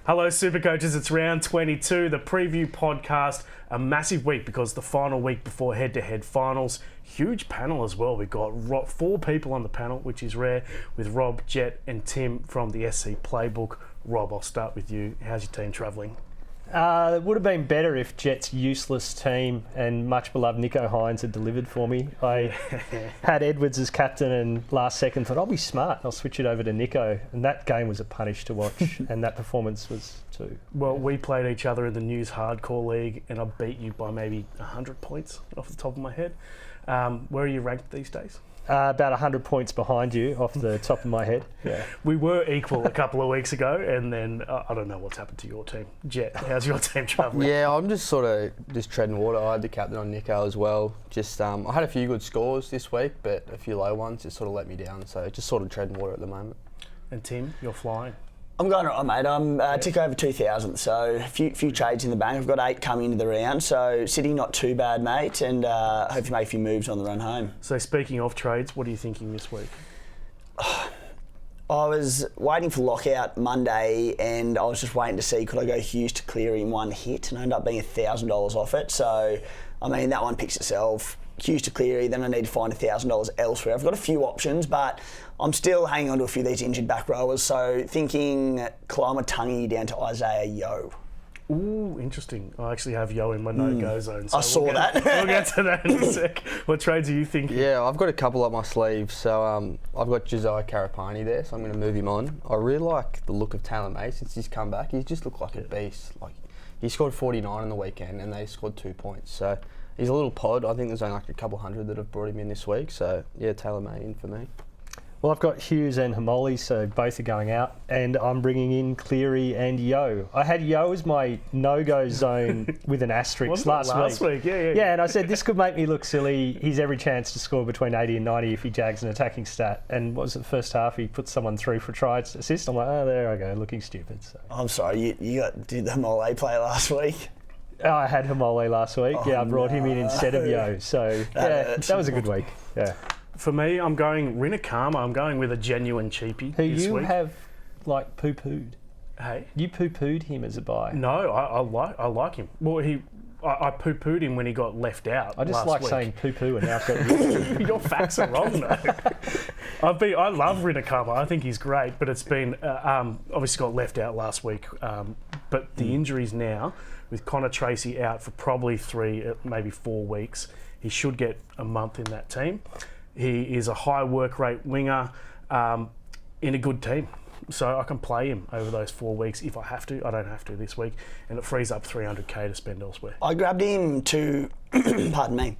Hello, Supercoaches. It's round 22, the preview podcast. A massive week because the final week before head-to-head finals. Huge panel as well. We've got 4 people on the panel, which is rare, with Rob, Jett and Tim from the SC Playbook. Rob, I'll start with you. How's your team travelling? It would have been better if Jett's useless team and much beloved Nicho Hynes had delivered for me. I had Edwards as captain and last second thought, I'll be smart. I'll switch it over to Nicho. And that game was a punish to watch and that performance was too. Well, we played each other in the News Hardcore League and I beat you by maybe 100 points off the top of my head. Where are you ranked these days? About 100 points behind you off the top of my head. Yeah. We were equal a couple of weeks ago, and then I don't know what's happened to your team. Jett, how's your team travelling? Yeah, I'm just treading water. I had the captain on Nicho as well. I had a few good scores this week, but a few low ones just sort of let me down. So just sort of treading water at the moment. And Tim, you're flying. I'm going all right, mate. I'm tick over 2,000, so a few trades in the bank. I've got 8 coming into the round, so sitting not too bad, mate, and hope you make a few moves on the run home. So speaking of trades, what are you thinking this week? I was waiting for lockout Monday, and I was just waiting to see could I go Hughes to Cleary in one hit, and I ended up being $1,000 off it. So, I mean, that one picks itself. Hughes to Cleary, then I need to find $1,000 elsewhere. I've got a few options, but I'm still hanging on to a few of these injured back rowers. So thinking Kalamatangi down to Isaah Yeo. Ooh, interesting. I actually have Yeo in my no-go zone. So I saw that. We'll get to that in a sec. What trades are you thinking? Yeah, I've got a couple up my sleeve. So I've got Josiah Karapani there, so I'm going to move him on. I really like the look of Taylor May since he's come back. He's just looked like a beast. Like he scored 49 on the weekend, and they scored 2 points. So he's a little pod. I think there's only like a couple hundred that have brought him in this week. So yeah, Taylor May in for me. Well, I've got Hughes and Hamoli, so both are going out, and I'm bringing in Cleary and Yeo. I had Yeo as my no-go zone with an asterisk last week. Yeah. Yeah, and I said this could make me look silly. He's every chance to score between 80 and 90 if he jags an attacking stat. And what was it, the first half, he put someone through for a try assist. I'm like, oh, there I go, looking stupid. So. I'm sorry, did the Hamoli play last week? Oh, I had Hamoli last week. I brought him in instead of Yeo. So, that was a good week. Yeah. For me, I'm going Rinakama. I'm going with a genuine cheapie who this you week. Have like poo-pooed. Hey, you pooed him as a buy. No, I like him. Well, I poo-pooed him when he got left out. I just last like week. saying poo-poo, and now I've got your facts are wrong though. I love Rinakama. I think he's great, but it's been obviously got left out last week. But the injuries now with Connor Tracy out for probably 3, maybe 4 weeks. He should get a month in that team. He is a high work rate winger in a good team. So I can play him over those 4 weeks if I have to. I don't have to this week. And it frees up $300K to spend elsewhere. I grabbed him pardon me.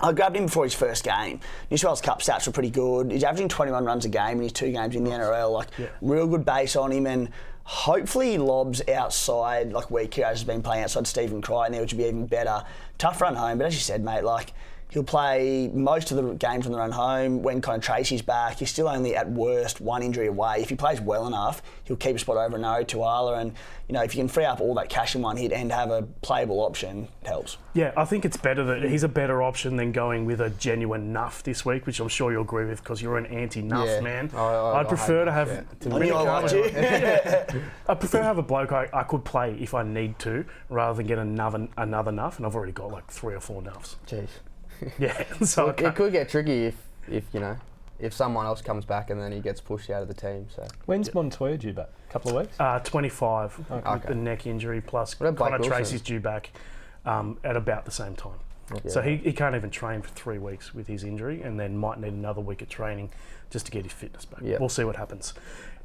I grabbed him before his first game. New South Wales Cup stats were pretty good. He's averaging 21 runs a game in his 2 games in the NRL. Real good base on him, and hopefully he lobs outside, like where Kiraz has been playing outside Stephen Crichton there, which would be even better. Tough run home, but as you said, mate, he'll play most of the games on the run home. When Connor Tracy's back, he's still only at worst 1 injury away. If he plays well enough, he'll keep a spot over Naro Tuala, and if you can free up all that cash in one hit and have a playable option, it helps. Yeah, I think it's better that he's a better option than going with a genuine nuff this week, which I'm sure you'll agree with because you're an anti-nuff man. I'd prefer to have. I prefer to have a bloke I could play if I need to, rather than get another nuff, and I've already got like 3 or 4 nuffs. Jeez. Yeah, so it could get tricky if someone else comes back and then he gets pushed out of the team. So when's Montoya due back? A couple of weeks? 25 with the neck injury, plus Connor Tracy's due back at about the same time. Yeah. So he can't even train for 3 weeks with his injury, and then might need another week of training just to get his fitness back. Yep. We'll see what happens.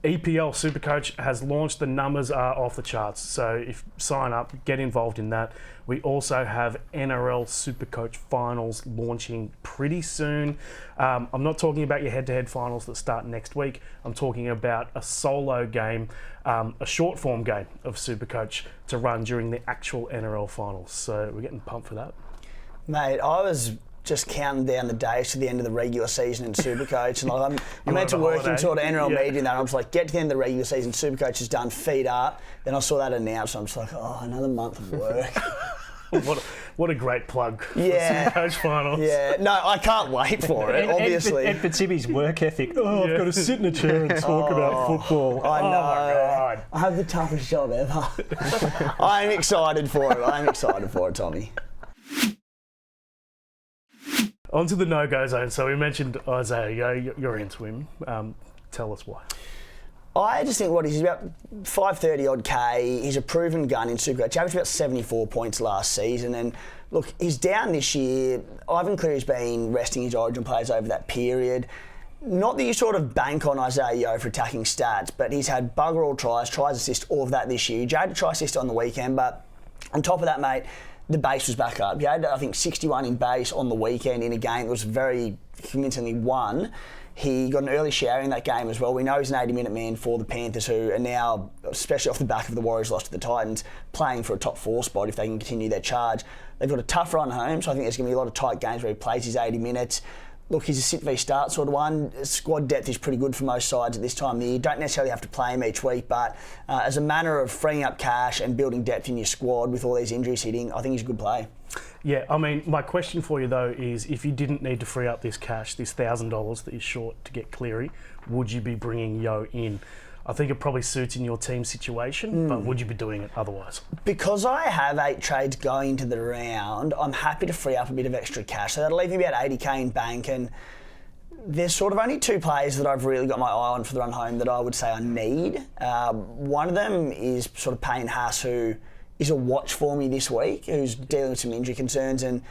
EPL Supercoach has launched. The numbers are off the charts, so if sign up, get involved in that. We also have NRL Supercoach finals launching pretty soon. I'm not talking about your head-to-head finals that start next week. I'm talking about a solo game, a short form game of Supercoach to run during the actual NRL finals. So we're getting pumped for that. Mate, I was just counting down the days to the end of the regular season in Supercoach, and I'm meant to work in sort of NRL media, and I was like, get to the end of the regular season, Supercoach is done, feet up. Then I saw that announced, and I'm just like, oh, another month of work. What a great plug for Yeah. Supercoach finals. Yeah, no, I can't wait for it, obviously. Ed Fitzsimmons' work ethic. I've got to sit in a chair and talk about football. I know. Oh, my God. I have the toughest job ever. I'm excited for it, Tommy. On to the no-go zone. So we mentioned Isaah, you're into him. Tell us why. I just think he's about 530 odd K. He's a proven gun in Supercoach. Averaged about 74 points last season. And look, he's down this year. Ivan Cleary's been resting his Origin players over that period. Not that you sort of bank on Isaah Yeo for attacking stats, but he's had bugger all tries, assists, all of that this year. He had a try assist on the weekend, but on top of that, mate, the base was back up. He had, I think, 61 in base on the weekend in a game that was very convincingly won. He got an early shower in that game as well. We know he's an 80-minute man for the Panthers, who are now, especially off the back of the Warriors loss to the Titans, playing for a top 4 spot if they can continue their charge. They've got a tough run home, so I think there's going to be a lot of tight games where he plays his 80 minutes. Look, he's a sit v start sort of one. Squad depth is pretty good for most sides at this time of the year. You don't necessarily have to play him each week, but as a manner of freeing up cash and building depth in your squad with all these injuries hitting, I think he's a good play. Yeah, I mean, my question for you though is, if you didn't need to free up this cash, this $1,000 that you're short to get Cleary, would you be bringing Yeo in? I think it probably suits in your team situation, but would you be doing it otherwise? Because I have 8 trades going to the round, I'm happy to free up a bit of extra cash. So that'll leave me about 80k in bank, and there's sort of only 2 players that I've really got my eye on for the run home that I would say I need. One of them is sort of Payne Haas, who is a watch for me this week, who's dealing with some injury concerns, and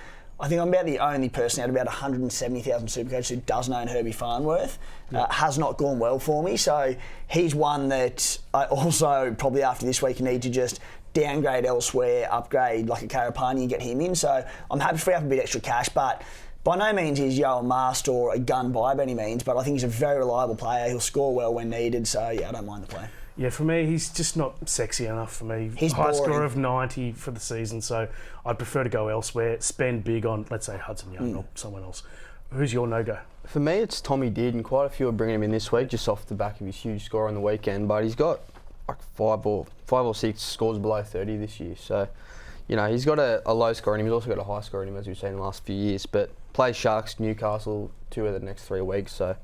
I think I'm about the only person out of about 170,000 Supercoaches who doesn't own Herbie Farnworth. Has not gone well for me, so he's one that I also probably after this week need to just downgrade elsewhere, upgrade like a Karapani and get him in. So I'm happy to free up a bit extra cash, but by no means is Yeo a must or a gun buy by any means, but I think he's a very reliable player. He'll score well when needed, so yeah, I don't mind the play. Yeah, for me, he's just not sexy enough for me. He's high boring. score of 90 for the season, so I'd prefer to go elsewhere, spend big on, let's say, Hudson Young or someone else. Who's your no-go? For me, it's Tommy Dearden. Quite a few are bringing him in this week, just off the back of his huge score on the weekend. But he's got like 5 or 6 scores below 30 this year. So, you know, he's got a low score in him. He's also got a high score in him, as we've seen in the last few years. But plays Sharks, Newcastle, 2 of the next 3 weeks. So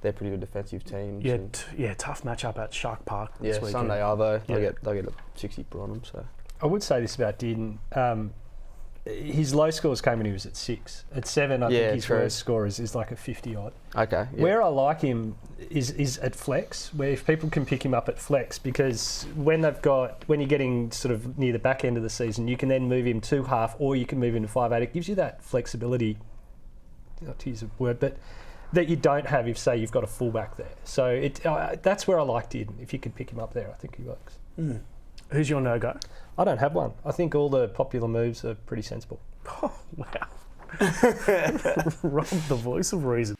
they're pretty good defensive teams. Yeah, tough matchup at Shark Park this weekend. Sunday Arvo. Yeah. They get a 60 put on them. So I would say this about Dearden. His low scores came when he was at 6. At 7, I think his worst score is like a 50-odd. Okay. Yeah. Where I like him is at flex, where if people can pick him up at flex, because when you're getting sort of near the back end of the season, you can then move him to half, or you can move him to 5/8. It gives you that flexibility, not to use a word, but that you don't have if, say, you've got a fullback there. So that's where I like Dearden. If you could pick him up there, I think he works. Who's your no-go? I don't have one. I think all the popular moves are pretty sensible. Oh, wow. Rob, the voice of reason.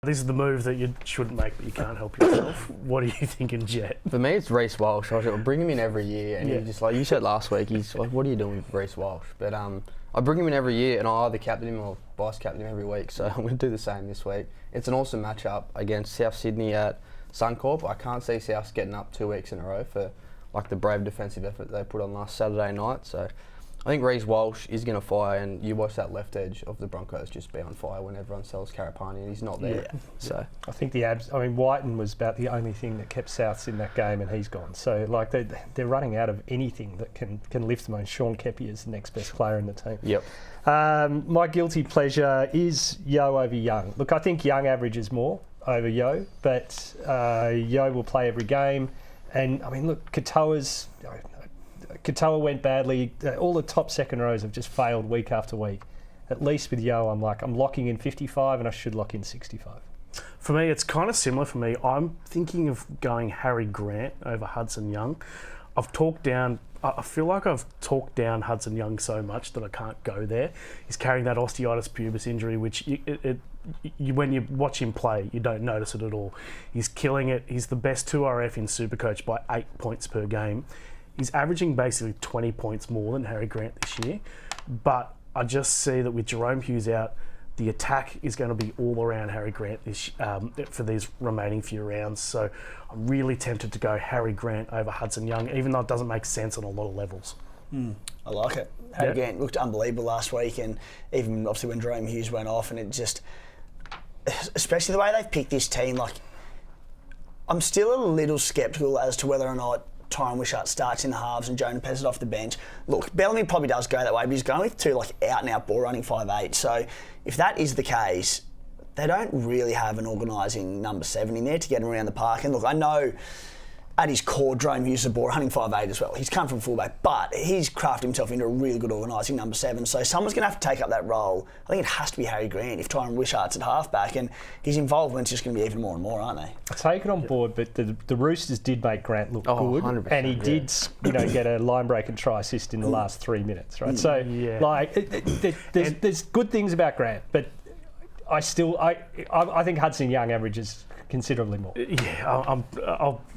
This is the move that you shouldn't make, but you can't help yourself. What are you thinking, Jett? For me, it's Reece Walsh. I bring him in every year, and he's just like you said last week. He's like, "What are you doing with Reece Walsh?" But I bring him in every year, and I either captain him or vice captain him every week. So I'm going to do the same this week. It's an awesome matchup against South Sydney at Suncorp. I can't see South getting up 2 weeks in a row for like the brave defensive effort they put on last Saturday night. So I think Reece Walsh is going to fire, and you watch that left edge of the Broncos just be on fire when everyone sells Karapani, and he's not there. Yeah. So I think Whiten was about the only thing that kept Souths in that game, and he's gone. So like they're running out of anything that can lift them. And Sean Kepi is the next best player in the team. Yep. My guilty pleasure is Yeo over Young. Look, I think Young averages more over Yeo, but Yeo will play every game. And I mean, look, Katoa went badly. All the top second rows have just failed week after week. At least with Yeo, I'm locking in 55, and I should lock in 65. For me, it's kind of similar for me. I'm thinking of going Harry Grant over Hudson Young. I feel like I've talked down Hudson Young so much that I can't go there. He's carrying that osteitis pubis injury, which when you watch him play, you don't notice it at all. He's killing it. He's the best 2RF in Supercoach by 8 points per game. He's averaging basically 20 points more than Harry Grant this year. But I just see that with Jerome Hughes out, the attack is going to be all around Harry Grant for these remaining few rounds. So I'm really tempted to go Harry Grant over Hudson Young, even though it doesn't make sense on a lot of levels. I like it. Again, looked unbelievable last week, and even obviously when Jerome Hughes went off, and it just, especially the way they've picked this team, like, I'm still a little sceptical as to whether or not Tyron Wishart starts in the halves and Jonah Pez off the bench. Look, Bellamy probably does go that way, but he's going with two out-and-out ball running 5'8". So if that is the case, they don't really have an organising number 7 in there to get him around the park. And look, I know at his core, Jerome Hughes is a ball running 5'8" as well. He's come from fullback, but he's crafted himself into a really good organising number 7. So someone's going to have to take up that role. I think it has to be Harry Grant if Tyron Wishart's at halfback, and his involvement's just going to be even more and more, aren't they? I take it on board, but the Roosters did make Grant look good, 100%, and he did, get a line break and try assist in the last 3 minutes, right? So, there's good things about Grant, but I think Hudson Young averages considerably more. Yeah,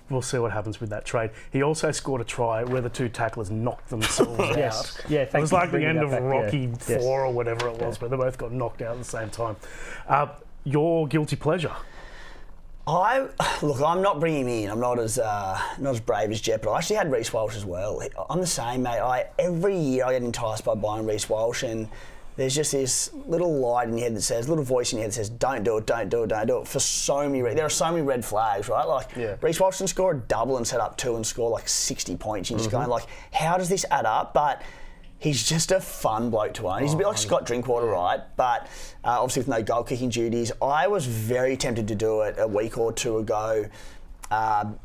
we'll see what happens with that trade. He also scored a try where the two tacklers knocked themselves out. Yeah, it was like the end of Rocky 4 or whatever it was, where they both got knocked out at the same time. Your guilty pleasure? I'm not bringing him in. I'm not as brave as Jett, but I actually had Reece Walsh as well. I'm the same, mate. Every year I get enticed by buying Reece Walsh, and there's just this little light in your head that says, little voice in your head that says, don't do it, don't do it, don't do it. For so many, there are so many red flags, right? Like, Reece Walsh can score a double and set up 2 and score like 60 points. You're just going like, how does this add up? But he's just a fun bloke to own. He's a bit like Scott Drinkwater, right? But obviously with no goal kicking duties. I was very tempted to do it a week or two ago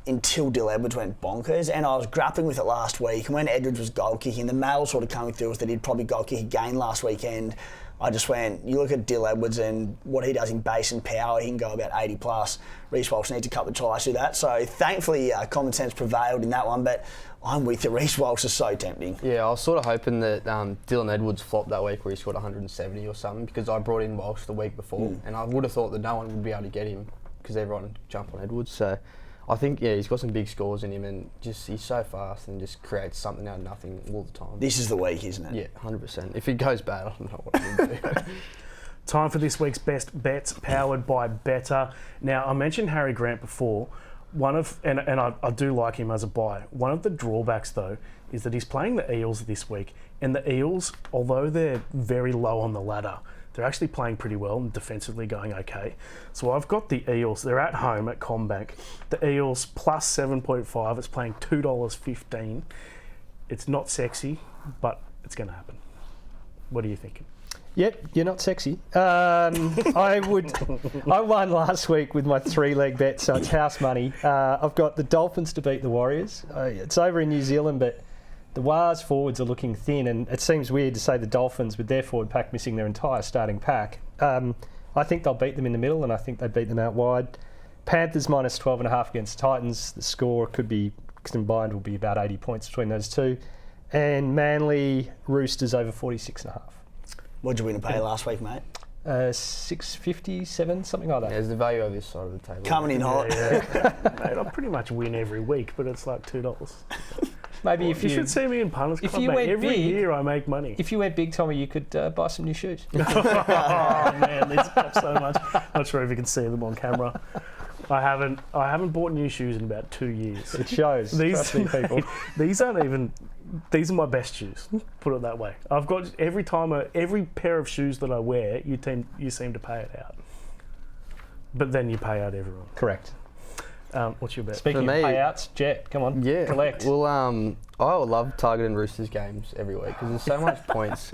until Dill Edwards went bonkers, and I was grappling with it last week. And when Edwards was goal kicking, the mail sort of coming through was that he'd probably goal kick again last weekend. I just went, you look at Dill Edwards and what he does in base and power, he can go about 80 plus. Reece Walsh needs a couple of tries to do that. So thankfully common sense prevailed in that one, but I'm with you. Reece Walsh is so tempting. Yeah, I was sort of hoping that Dylan Edwards flopped that week where he scored 170 or something, because I brought in Walsh the week before, and I would have thought that no one would be able to get him because everyone jumped on Edwards. So I think, he's got some big scores in him, and just he's so fast and just creates something out of nothing all the time. This is the week, isn't it? Yeah, 100%. If it goes bad, I don't know what I'm going to do. Time for this week's best bets, powered by Better. Now, I mentioned Harry Grant before. And I do like him as a buy. One of the drawbacks, though, is that he's playing the Eels this week, and the Eels, although they're very low on the ladder, they're actually playing pretty well and defensively going okay. So I've got the Eels. They're at home at CommBank. The Eels plus 7.5. It's playing $2.15. It's not sexy, but it's going to happen. What are you thinking? Yep, you're not sexy. I won last week with my 3-leg bet, so it's house money. I've got the Dolphins to beat the Warriors. It's over in New Zealand, but the Wars forwards are looking thin, and it seems weird to say the Dolphins, with their forward pack missing their entire starting pack. I think they'll beat them in the middle, and I think they beat them out wide. Panthers minus 12.5 against Titans. The score could be combined will be about 80 points between those two. And Manly Roosters over 46.5. What did you win to pay last week, mate? 657, something like that. There's the value of this side of the table. Coming in hot. Mate, I pretty much win every week, but it's like $2. Maybe if you should see me in Punters Club, mate. Every year I make money. If you went big, Tommy, you could buy some new shoes. Oh man, these cost so much. Not sure if you can see them on camera. I haven't bought new shoes in about 2 years. It shows. These are my best shoes. Put it that way. I've got every pair of shoes that I wear, you seem to pay it out. But then you pay out everyone. Correct. What's your bet? Speaking of payouts, Jett, come on, collect. Well, I love targeting Roosters games every week because there's so much points,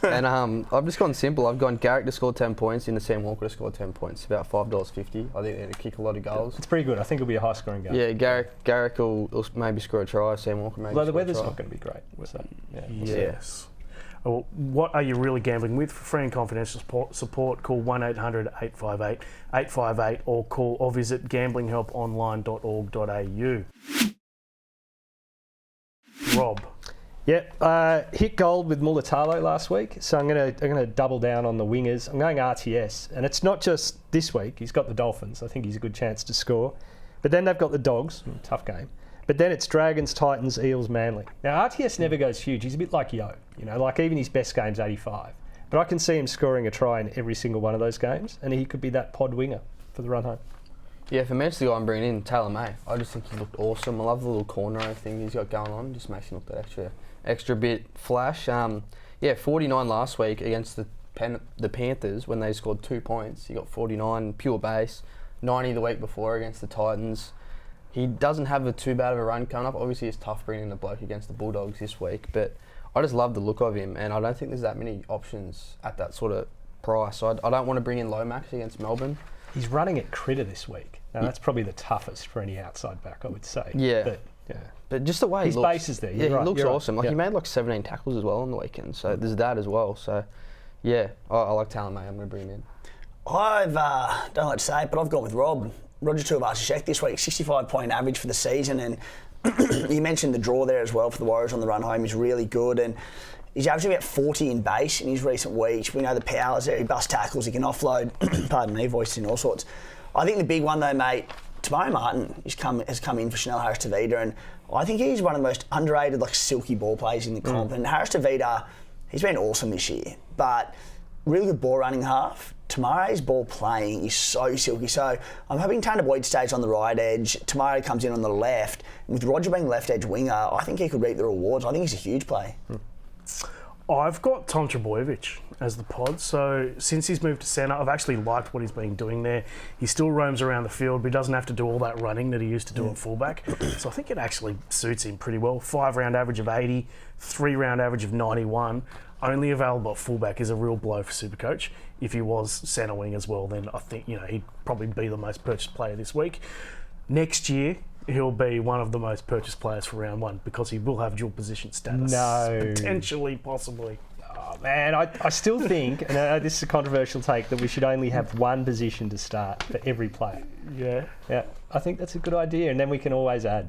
And I've just gone simple. I've gone Garrick to score 10 points into Sam Walker to score 10 points. About $5.50. I think they're going to kick a lot of goals. It's pretty good. I think it'll be a high-scoring game. Yeah, Garrick will maybe score a try. Sam Walker maybe. Although the weather's not going to be great. So, yes. Well, what are you really gambling with? For free and confidential support, call 1-800-858-858 or visit gamblinghelponline.org.au. Rob. Yep, hit gold with Mulatalo last week, so I'm gonna double down on the wingers. I'm going RTS, and it's not just this week. He's got the Dolphins. I think he's a good chance to score. But then they've got the Dogs, tough game. But then it's Dragons, Titans, Eels, Manly. Now, RTS never goes huge. He's a bit like Yo. Like even his best game's 85. But I can see him scoring a try in every single one of those games, and he could be that pod winger for the run home. Yeah, for Manchester guy I'm bringing in, Taylor May. I just think he looked awesome. I love the little corner thing he's got going on. Just makes him look that extra extra bit flash. 49 last week against the Panthers when they scored 2 points. He got 49 pure base, 90 the week before against the Titans. He doesn't have too bad of a run coming up. Obviously, it's tough bringing in the bloke against the Bulldogs this week, but I just love the look of him, and I don't think there's that many options at that sort of price. I don't want to bring in Lomax against Melbourne. He's running at Critter this week. Now, that's probably the toughest for any outside back, I would say. Yeah. But just the way his he looks. base is there. He looks awesome. Like, he made like 17 tackles as well on the weekend, so there's that as well. So, yeah, I like Talon, mate. I'm going to bring him in. I've, don't like to say it, but I've gone with Roger Tuivasa-Sheck this week, 65-point average for the season, and you mentioned the draw there as well for the Warriors on the run home. He's really good, and he's averaging about 40 in base in his recent weeks. We know the powers there. He busts tackles. He can offload. Pardon me, voiced in all sorts. I think the big one though, mate, Tamari Martin has come in for Chanel Harris-Tavita, and I think he's one of the most underrated, like, silky ball players in the comp. And Harris-Tavita, he's been awesome this year, but really good ball running half. Tamari's ball playing is so silky. So I'm hoping Tanner Boyd stays on the right edge. Tamari comes in on the left. And with Roger being left edge winger, I think he could reap the rewards. I think he's a huge play. I've got Tom Trbojevic as the pod. So since he's moved to centre, I've actually liked what he's been doing there. He still roams around the field, but he doesn't have to do all that running that he used to do at fullback. So I think it actually suits him pretty well. 5-round average of 80, 3-round average of 91. Only available at fullback is a real blow for Supercoach. If he was centre wing as well, then I think he'd probably be the most purchased player this week. Next year, he'll be one of the most purchased players for round one because he will have dual position status. No. Potentially, possibly. Oh, man, I still think, and this is a controversial take, that we should only have one position to start for every player. Yeah. I think that's a good idea, and then we can always add.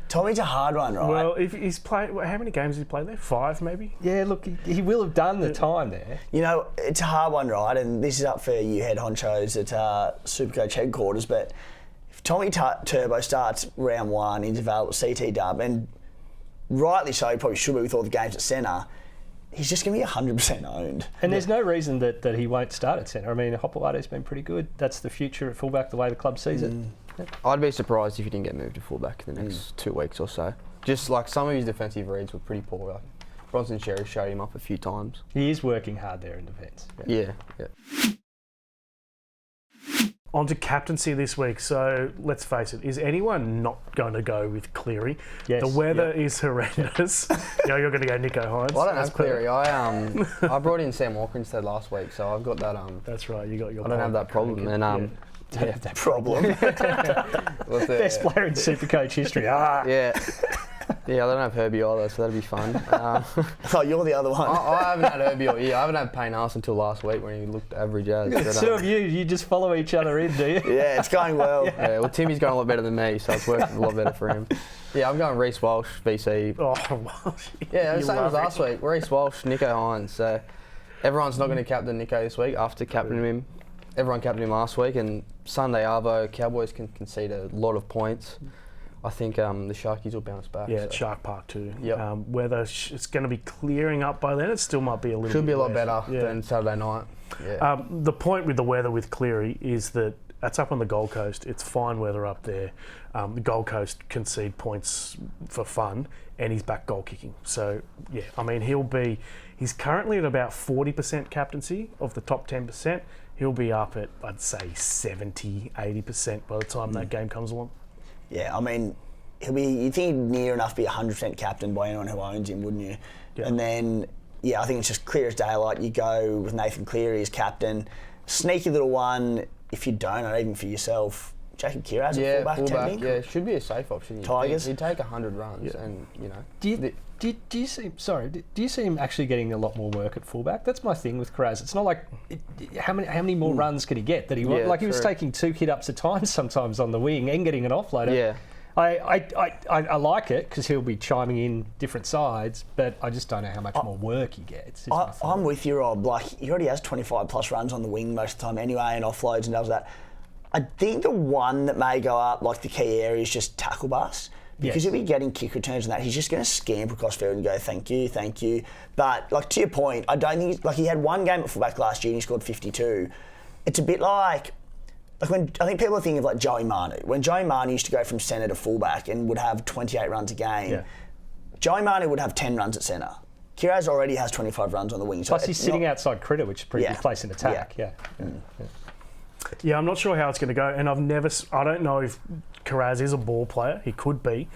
Tommy's a hard one, right? Well, if he's played, how many games has he played there? 5, maybe? Yeah, look, he will have done the time there. It's a hard one, right? And this is up for you head honchos at Supercoach headquarters, but if Tommy Turbo starts round one, he's available at CT dub, and rightly so, he probably should be with all the games at centre, he's just going to be 100% owned. And there's no reason that he won't start at centre. I mean, Hopewada's been pretty good. That's the future at fullback, the way the club sees it. I'd be surprised if he didn't get moved to fullback in the next 2 weeks or so. Just like some of his defensive reads were pretty poor. Like Bronson Xerri showed him up a few times. He is working hard there in defence. Yeah. On to captaincy this week. So let's face it, is anyone not going to go with Cleary? Yes. The weather is horrendous. You're going to go Nicho Hynes. Well, I don't have Cleary. I brought in Sam Walker instead last week, so I've got that. That's right. You got your. I don't have that problem, and Don't have that problem. Best player in Supercoach history. Yeah, I don't have Herbie either, so that'd be fun. Oh, you're the other one. I haven't had Herbie all year. I haven't had Payne Haas until last week when he looked average as. Two of you just follow each other in, do you? Yeah, it's going well. Yeah, well, Timmy's going a lot better than me, so it's working a lot better for him. Yeah, I'm going Reece Walsh, VC. Oh, Walsh. Yeah, the same as last week. Reece Walsh, Nicho Hynes. So everyone's not going to captain Nicho this week after captaining him. Everyone captained him last week, and Sunday Arvo, Cowboys can concede a lot of points. I think the Sharkies will bounce back. Yeah, it's Shark Park too. Yep. Whether it's going to be clearing up by then, it still might be a little. Should be a lot less. better than Saturday night. Yeah. The point with the weather with Cleary is that that's up on the Gold Coast. It's fine weather up there. The Gold Coast concede points for fun, and he's back goal kicking. So yeah, I mean he's currently at about 40% captaincy of the top 10%. He'll be up at, I'd say, 70, 80% by the time that game comes along. Yeah, I mean, you'd think he'd near enough be 100% captain by anyone who owns him, wouldn't you? Yeah. And then, I think it's just clear as daylight. You go with Nathan Cleary as captain. Sneaky little one, if you don't, or even for yourself, Jacob Kiraz at fullback tending. Yeah, should be a safe option. Tigers. He'd take 100 runs and, Do you see him actually getting a lot more work at fullback? That's my thing with Kiraz. It's not like how many more runs could he get that he he was taking 2 hit-ups a time sometimes on the wing and getting an offloader. Yeah. I like it because he'll be chiming in different sides, but I just don't know how much more work he gets. I'm with you, Rob. Like, he already has 25 plus runs on the wing most of the time anyway, and offloads and does that. I think the one that may go up, like the key area, is just tackle bust. Because he'll be getting kick returns and that, he's just going to scamper across field and go, thank you. But, like, to your point, I don't think... he had one game at fullback last year and he scored 52. It's a bit like when... I think people are thinking of, like, Joey Manu. When Joey Manu used to go from centre to fullback and would have 28 runs a game, Joey Marnie would have 10 runs at centre. Kiraz already has 25 runs on the wing. Plus he's sitting outside Critter, which is a pretty good place in attack. Yeah, I'm not sure how it's going to go, and I don't know if Kiraz is a ball player. He could be.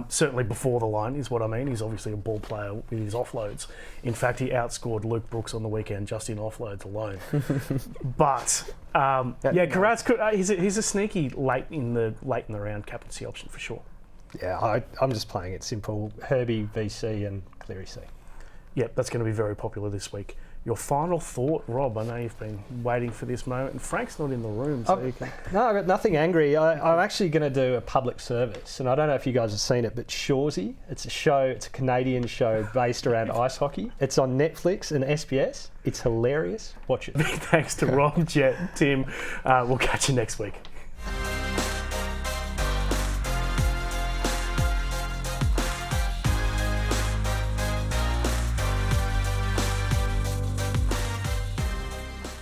Certainly before the line is what I mean. He's obviously a ball player with his offloads. In fact, he outscored Luke Brooks on the weekend just in offloads alone. But Kiraz could. He's a sneaky late in the round captaincy option for sure. Yeah, I'm just playing it simple. Herbie VC and Cleary C. Yep, that's going to be very popular this week. Your final thought, Rob? I know you've been waiting for this moment, and Frank's not in the room, so you can... No, I've got nothing angry. I'm actually going to do a public service, and I don't know if you guys have seen it, but Shawsy, it's a Canadian show based around ice hockey. It's on Netflix and SBS. It's hilarious. Watch it. Thanks to Rob, Jett, Tim. We'll catch you next week.